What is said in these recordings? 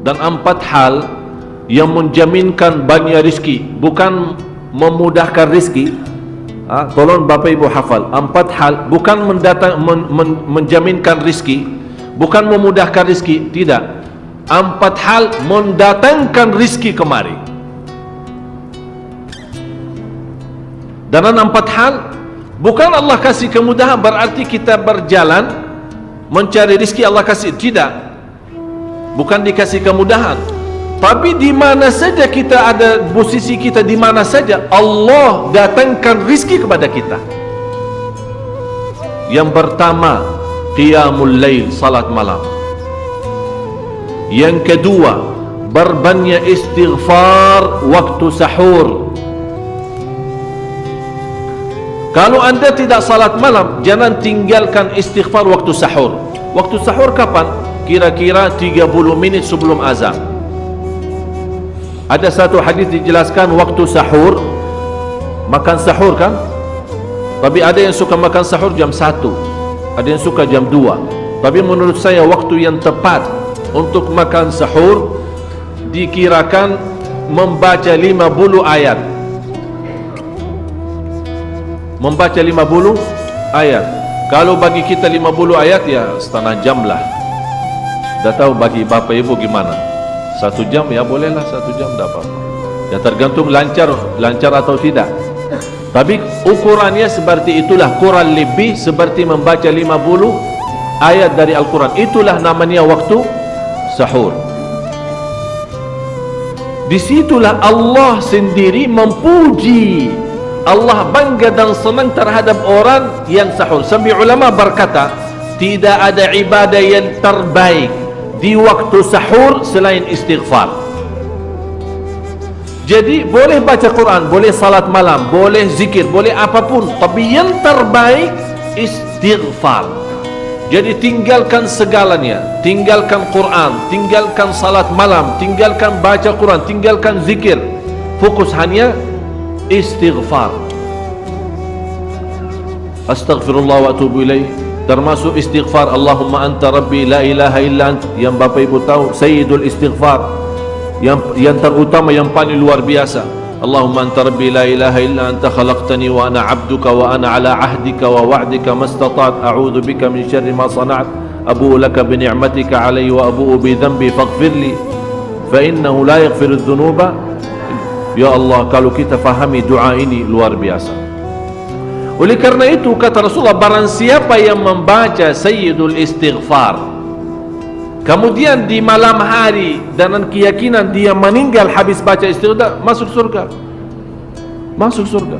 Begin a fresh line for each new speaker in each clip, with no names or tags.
dan 4 hal yang menjaminkan banyak rizki, bukan memudahkan rizki. Tolong Bapak Ibu hafal, 4 hal bukan menjaminkan rizki, bukan memudahkan rizki, tidak. 4 hal mendatangkan rizki kemari. Dan 4 hal bukan Allah kasih kemudahan berarti kita berjalan mencari rizki Allah kasih, tidak. Bukan dikasih kemudahan, tapi di mana saja kita ada, posisi kita di mana saja, Allah datangkan rizki kepada kita. Yang pertama, qiyamul lail, salat malam. Yang kedua, berbanyak istighfar waktu sahur. Kalau anda tidak salat malam, jangan tinggalkan istighfar waktu sahur. Waktu sahur kapan? Kira-kira 30 minit sebelum azan. Ada satu hadis dijelaskan waktu sahur, makan sahur kan? Tapi ada yang suka makan sahur jam 1, ada yang suka jam 2. Tapi menurut saya waktu yang tepat untuk makan sahur dikirakan membaca 50 ayat. Membaca 50 ayat. Kalau bagi kita 50 ayat ya setengah jam lah. Dah tahu bagi Bapak Ibu gimana? 1 jam ya bolehlah, 1 jam dah apa-apa. Ya tergantung lancar atau tidak. Tapi ukurannya seperti itulah, kurang lebih seperti membaca 50 ayat dari Al-Quran. Itulah namanya waktu sahur. Disitulah Allah sendiri memuji, Allah bangga dan senang terhadap orang yang sahur. Sampai ulama berkata, tidak ada ibadah yang terbaik di waktu sahur selain istighfar. Jadi boleh baca Quran, boleh salat malam, boleh zikir, boleh apapun, tapi yang terbaik istighfar. Jadi tinggalkan segalanya, tinggalkan Quran, tinggalkan salat malam, tinggalkan baca Quran, tinggalkan zikir, fokus hanya istighfar. Astaghfirullah wa atubu ilaih, termasuk istighfar Allahumma anta rabbi la ilaha illa ant, yang Bapak Ibu tahu sayyidul istighfar, yang terutama, yang paling luar biasa. Allahumma anta rabbi la ilaha illa anta khalaqtani wa ana abduka wa ana ala ahdika wa wa'dika mastata'at a'udzu bika min syarri ma sana'at abu'u laka bi ni'matika alayya wa abu'u bi dhanbi faghfirli fa innahu la yaghfiru dzunuba. Ya Allah, kalau kita fahami doa ini luar biasa. Oleh karena itu kata Rasulullah, barang siapa yang membaca sayyidul istighfar kemudian di malam hari dengan keyakinan dia meninggal habis baca istighfar, masuk surga. Masuk surga.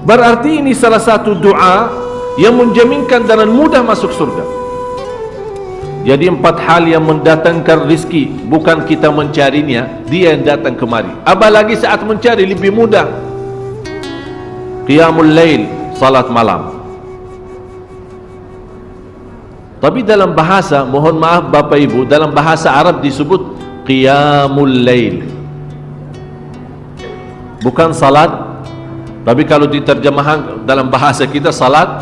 Berarti ini salah satu doa yang menjaminkan dengan mudah masuk surga. Jadi 4 hal yang mendatangkan rizki, bukan kita mencarinya, dia yang datang kemari. Apalagi saat mencari lebih mudah. Qiyamul lail, salat malam. Tapi dalam bahasa, mohon maaf Bapak Ibu, dalam bahasa Arab disebut qiyamul lail, bukan salat. Tapi kalau diterjemahkan dalam bahasa kita salat.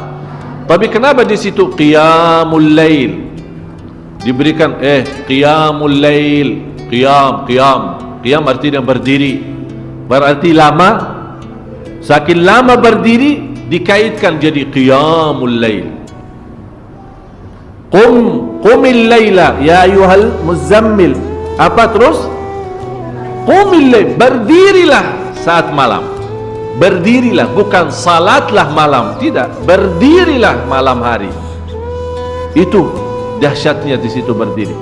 Tapi kenapa di situ qiyamul lail diberikan qiyamul lail, qiyam artinya berdiri, berarti lama. Saking lama berdiri dikaitkan jadi qiyamul lail. Qumil layla ya ayyuhal muzammil. Apa terus? Qumil layl, berdirilah saat malam. Berdirilah, bukan salatlah malam, tidak, berdirilah malam hari. Itu dahsyatnya di situ berdiri.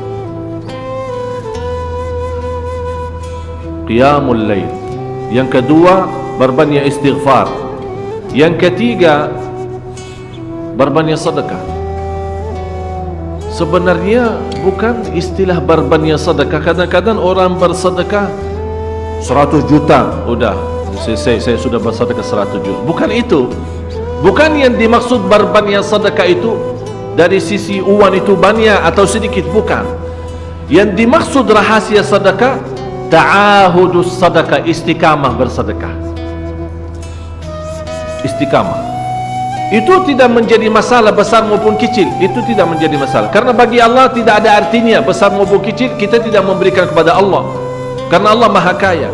Qiyamul layl. Yang kedua, berbanyak istighfar. Yang ketiga, berbanyak sedekah. Sebenarnya bukan istilah berbanyak sedekah. Kadang-kadang orang bersedekah 100 juta, udah saya sudah bersedekah 100 juta. Bukan itu. Bukan yang dimaksud berbanyak sedekah itu dari sisi uang itu banyak atau sedikit, bukan. Yang dimaksud rahasia sedekah, ta'ahudus sedekah, istiqamah bersedekah. Istiqamah. Itu tidak menjadi masalah besar maupun kecil. Itu tidak menjadi masalah. Karena bagi Allah tidak ada artinya besar maupun kecil. Kita tidak memberikan kepada Allah, karena Allah Maha Kaya.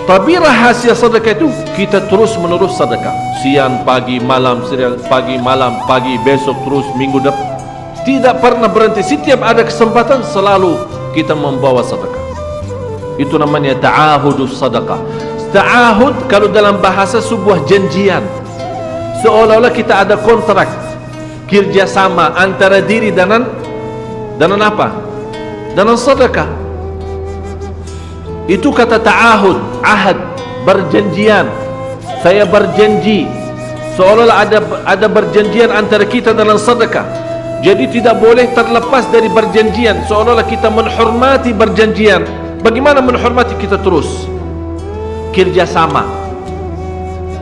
Tapi rahasia sedekah itu kita terus menerus sedekah. Siang, pagi, malam, pagi, malam, pagi, besok, terus minggu depan. Tidak pernah berhenti. Setiap ada kesempatan selalu kita membawa sedekah. Itu namanya ta'ahudus sedekah. Ta'ahud kalau dalam bahasa sebuah janjian. Seolah-olah kita ada kontrak kerjasama antara diri dan apa? Dan sedekah. Itu kata ta'ahud, ahad, berjanjian. Saya berjanji. Seolah-olah ada berjanjian antara kita dalam sedekah. Jadi tidak boleh terlepas dari berjanjian. Seolah-olah kita menghormati berjanjian. Bagaimana menghormati? Kita terus kerjasama.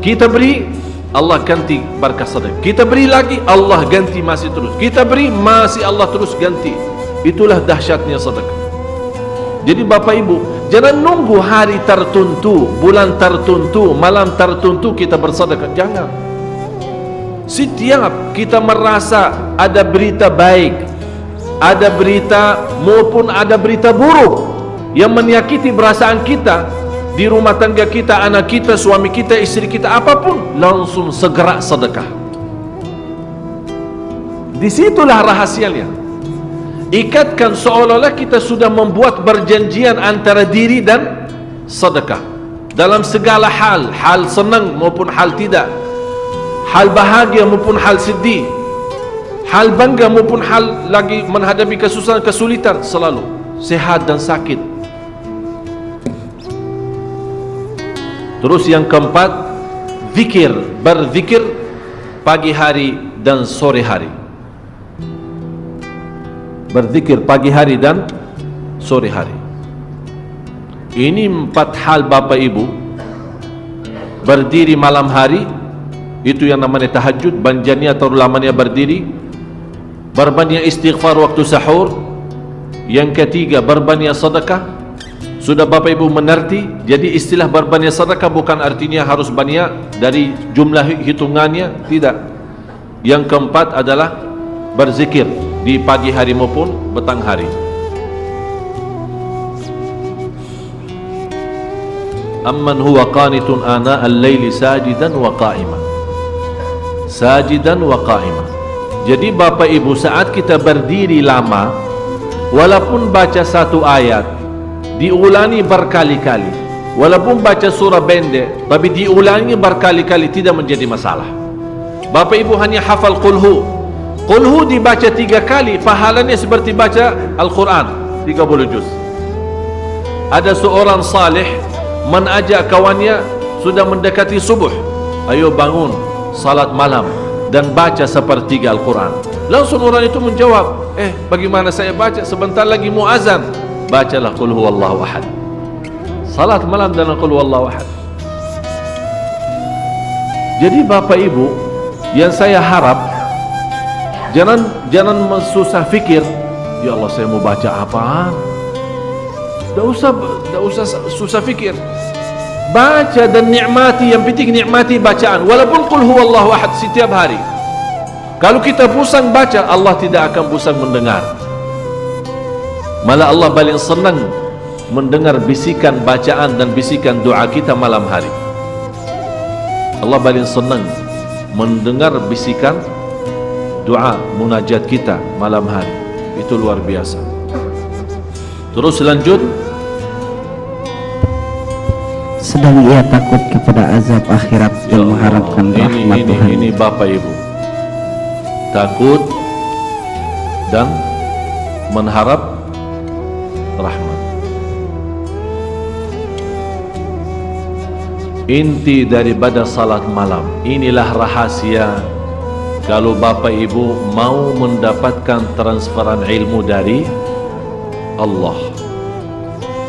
Kita beri, Allah ganti berkah sedekah. Kita beri lagi, Allah ganti masih terus. Kita beri, masih Allah terus ganti. Itulah dahsyatnya sedekah. Jadi Bapak Ibu, jangan nunggu hari tertentu, bulan tertentu, malam tertentu kita bersedekah. Jangan. Setiap kita merasa ada berita baik, ada berita maupun ada berita buruk yang menyakiti perasaan kita di rumah tangga kita, anak kita, suami kita, istri kita, apapun, langsung segera sedekah. Disitulah rahasianya. Ikatkan seolah-olah kita sudah membuat perjanjian antara diri dan sedekah dalam segala hal, hal senang maupun hal tidak, hal bahagia maupun hal sedih, hal bangga maupun hal lagi menghadapi kesusahan, kesulitan, selalu sehat dan sakit. Terus yang keempat, zikir, berzikir pagi hari dan sore hari. Berzikir pagi hari dan sore hari. Ini 4 hal Bapak Ibu. Berdiri malam hari, itu yang namanya tahajud, banjanya atau lamanya berdiri. Berbanyak istighfar waktu sahur. Yang ketiga, berbanyak sedekah. Sudah Bapak Ibu mengerti? Jadi istilah berbanyak sedekah bukan artinya harus banyak dari jumlah hitungannya, tidak. Yang keempat adalah berzikir di pagi hari maupun petang hari. Amman huwa qanitun ana al-laili sajidan wa qa'iman. Sajidan wa qa'iman. Jadi Bapak Ibu, saat kita berdiri lama, walaupun baca satu ayat, diulangi berkali-kali, walaupun baca surah pendek, tapi diulangi berkali-kali, tidak menjadi masalah. Bapak Ibu hanya hafal qulhu. Qulhu dibaca 3 kali, pahalanya seperti baca Al-Quran 30 juz. Ada seorang salih mengajak kawannya, sudah mendekati subuh, ayo bangun salat malam dan baca sepertiga Al-Quran. Langsung orang itu menjawab, bagaimana saya baca, sebentar lagi mau azan. Bacalah qul huwallahu ahad, salat malam dan qul huwallahu ahad. Jadi Bapak Ibu, yang saya harap, jangan susah fikir, ya Allah saya mau baca apa. Tak usah susah fikir. Baca dan nikmati, yang penting nikmati bacaan. Walaupun qul huwallahu ahad setiap hari. Kalau kita pusing baca, Allah tidak akan pusing mendengar. Malah Allah paling senang mendengar bisikan bacaan dan bisikan doa kita malam hari. Allah paling senang mendengar bisikan doa munajat kita malam hari. Itu luar biasa. Terus lanjut,
sedang ia takut kepada azab akhirat dan mengharapkan rahmat Tuhan.
Ini Bapak Ibu, takut dan mengharap rahmat. Inti daripada salat malam. Inilah rahasia kalau Bapak Ibu mau mendapatkan transferan ilmu dari Allah.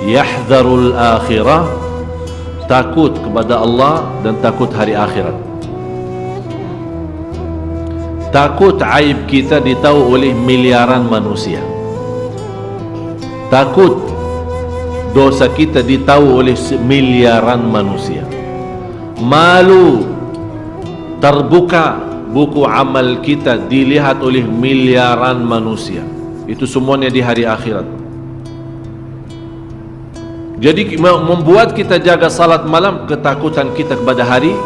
Yahdharul akhirah, takut kepada Allah dan takut hari akhirat. Takut aib kita ditahu oleh miliaran manusia. Takut dosa kita ditahu oleh miliaran manusia. Malu terbuka buku amal kita dilihat oleh miliaran manusia. Itu semuanya di hari akhirat. Jadi membuat kita jaga salat malam ketakutan kita kepada hari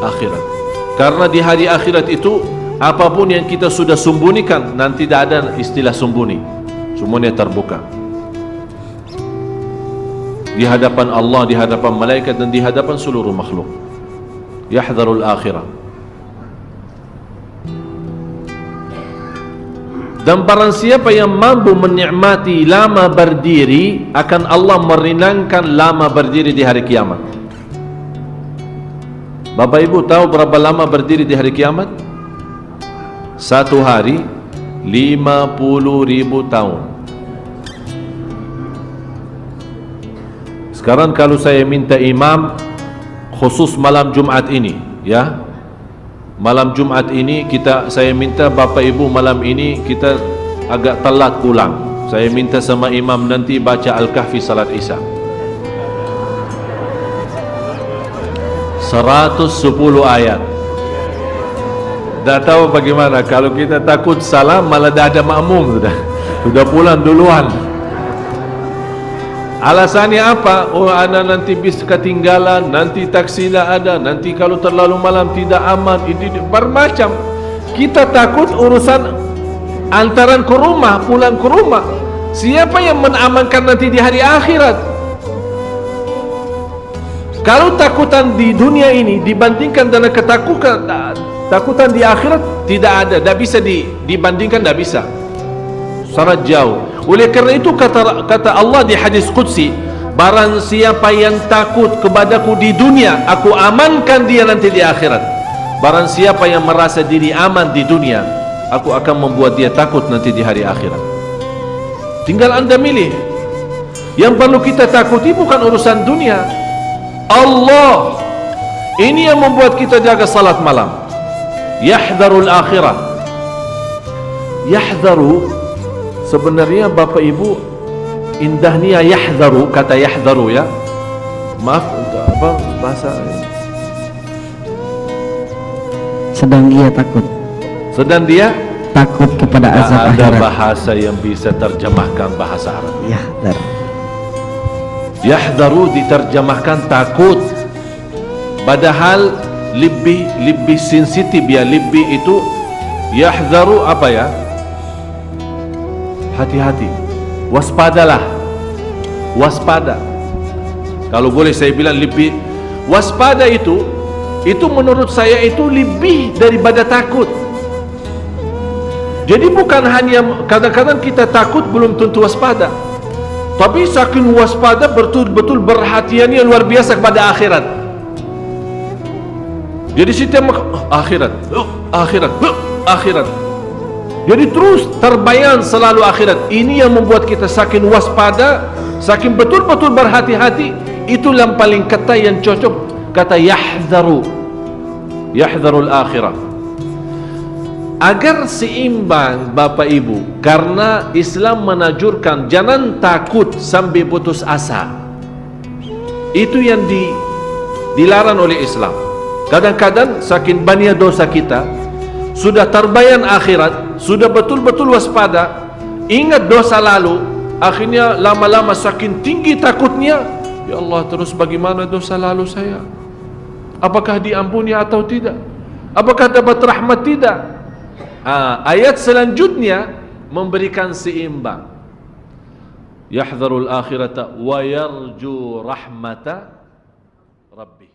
akhirat. Karena di hari akhirat itu apapun yang kita sudah sembunyikan, nanti tidak ada istilah sembunyi, semuanya terbuka di hadapan Allah, di hadapan malaikat, dan di hadapan seluruh makhluk. Yahdharul akhirah. Dan barang siapa yang mampu menikmati lama berdiri, akan Allah meringankan lama berdiri di hari kiamat. Bapak Ibu tahu berapa lama berdiri di hari kiamat? Satu hari 50.000 tahun. Sekarang kalau saya minta imam khusus malam Jumat ini, ya, malam Jumat ini saya minta Bapak Ibu malam ini kita agak telat pulang. Saya minta sama imam nanti baca Al-Kahfi salat Isya 110 ayat. Dah tahu bagaimana kalau kita takut salah malah dah ada makmum sudah pulang duluan. Alasannya apa? Oh, ana nanti bis ketinggalan, nanti taksi tidak ada, nanti kalau terlalu malam tidak aman. Ini bermacam. Kita takut urusan antaran ke rumah, pulang ke rumah. Siapa yang menamankan nanti di hari akhirat? Kalau takutan di dunia ini dibandingkan dengan takutan di akhirat, tidak ada, tidak bisa dibandingkan, tidak bisa. Sangat jauh. Oleh kerana itu kata Allah di hadis qudsi, barang siapa yang takut kepadaku di dunia, aku amankan dia nanti di akhirat. Barang siapa yang merasa diri aman di dunia, aku akan membuat dia takut nanti di hari akhirat. Tinggal anda milih. Yang perlu kita takuti bukan urusan dunia, Allah. Ini yang membuat kita jaga salat malam. Yahdharul akhirah. Yahdharu, sebenarnya Bapak Ibu, indahnya yahdharu, kata yahdharu, ya, maaf apa bahasa,
sedang ia takut,
sedang dia
takut kepada azab
ada
akhirat.
bahasa yang bisa terjemahkan bahasa Arab.
Yahdhar.
Yahdharu diterjemahkan takut, padahal lebih sensitif, ya. Lebih itu yahdharu apa, ya, hati-hati, waspadalah, waspada. Kalau boleh saya bilang lebih waspada itu menurut saya itu lebih daripada takut. Jadi bukan hanya kadang-kadang kita takut belum tentu waspada, tapi saking waspada betul-betul perhatiannya luar biasa kepada akhirat. Jadi setiap akhirat, akhirat. Jadi terus terbayang selalu akhirat. Ini yang membuat kita saking waspada, saking betul-betul berhati-hati. Itulah yang paling kata yang cocok, kata yahdharu, yahdharul akhirah. Agar seimbang Bapak Ibu, karena Islam menanjurkan jangan takut sampai putus asa. Itu yang dilarang oleh Islam. Kadang-kadang saking banyak dosa kita, sudah terbayang akhirat, sudah betul-betul waspada, ingat dosa lalu, akhirnya lama-lama saking tinggi takutnya, ya Allah, terus bagaimana dosa lalu saya? Apakah diampuni atau tidak? Apakah dapat rahmat tidak? Ayat selanjutnya memberikan seimbang. Yahdharul akhirata wa yarju rahmata Rabbi.